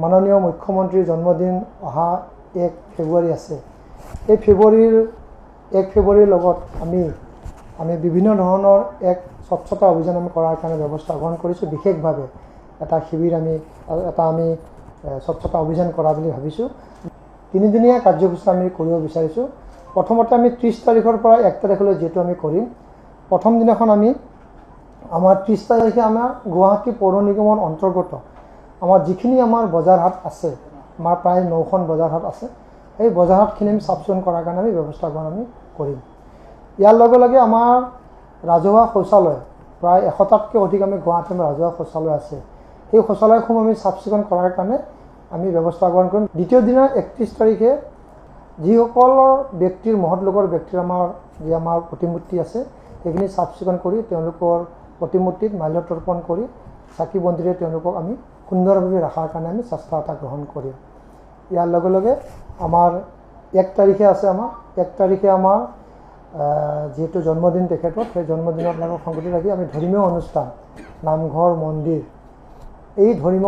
মাননীয় মুখ্যমন্ত্ৰীৰ জন্মদিন অহা 1 ফেব্ৰুৱাৰী আছে। এই ফেব্ৰুৱাৰীৰ 1 ফেব্ৰুৱাৰীৰ লগত আমি বিভিন্ন ধৰণৰ এক স্বচ্ছতা অভিযান আমি কৰাৰ কাৰণে ব্যৱস্থা গ্ৰহণ কৰিছোঁ। বিশেষভাৱে এটা শিবিৰ আমি স্বচ্ছতা অভিযান কৰা বুলি ভাবিছোঁ। 3 দিনীয়া কাৰ্যসূচী আমি কৰিব বিচাৰিছোঁ। প্ৰথমতে আমি 30 তাৰিখৰ পৰা 1 তাৰিখলৈ যেটো আমি কৰিম। প্ৰথম দিনাখন আমাৰ 30 তাৰিখে আমাৰ গুৱাহাটী পৌৰ নিগমৰ অন্তৰ্গত আমাৰ যিখিনি আমাৰ বজাৰ হাট আছে, আমাৰ প্ৰায় 9খন বজাৰ হাট আছে, এই বজাৰ হাটখিনি আমি চাফ চিকুণ কৰাৰ কাৰণে আমি ব্যৱস্থা গ্ৰহণ কৰিম। ইয়াৰ লগে লগে আমাৰ ৰাজহুৱা শৌচালয় প্ৰায় 100টাতকৈ অধিক আমি গুৱাহাটীত ৰাজহুৱা শৌচালয় আছে। সেই শৌচালয়সমূহ আমি চাফ চিকুণ কৰাৰ কাৰণে আমি ব্যৱস্থা গ্ৰহণ কৰিম। দ্বিতীয় দিনা 31 তাৰিখে যিসকলৰ ব্যক্তিৰ মহৎ লোকৰ ব্যক্তিৰ আমাৰ প্ৰতিমূৰ্তি আছে, সেইখিনি চাফ চিকুণ কৰি তেওঁলোকৰ প্ৰতিমূৰ্তিত মাল্যতৰ্পণ কৰি চাকি বন্তিৰে তেওঁলোকক আমি সুন্দৰভাৱে ৰখাৰ কাৰণে আমি চেষ্টা এটা গ্ৰহণ কৰিম। ইয়াৰ লগে লগে আমাৰ 1 তাৰিখে আছে 1 তাৰিখে আমাৰ যেহেতু জন্মদিন তেখেতৰ, সেই জন্মদিনৰ লগত সংগতি ৰাখি আমি ধৰ্মীয় অনুষ্ঠান, নামঘৰ, মন্দিৰ, এই ধৰ্মীয়